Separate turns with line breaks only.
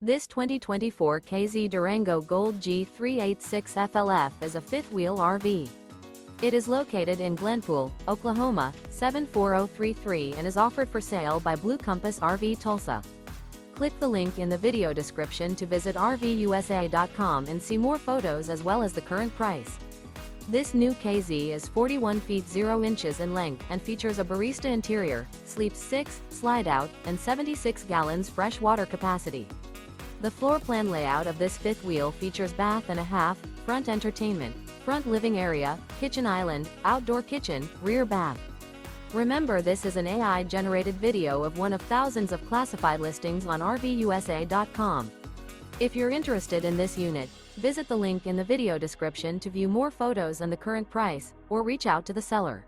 This 2024 K-Z Durango Gold G386FLF is a fifth-wheel RV. It is located in Glenpool, Oklahoma, 74033 and is offered for sale by Blue Compass RV Tulsa. Click the link in the video description to visit RVUSA.com and see more photos as well as the current price. This new K-Z is 41 feet 0 inches in length and features a BARISTA interior, sleeps 6, Slideout, and 76 gallons fresh water capacity. The floor plan layout of this fifth wheel features bath and a half, front entertainment, front living area, kitchen island, outdoor kitchen, rear bath. Remember, this is an AI-generated video of one of thousands of classified listings on RVUSA.com. If you're interested in this unit, visit the link in the video description to view more photos and the current price, or reach out to the seller.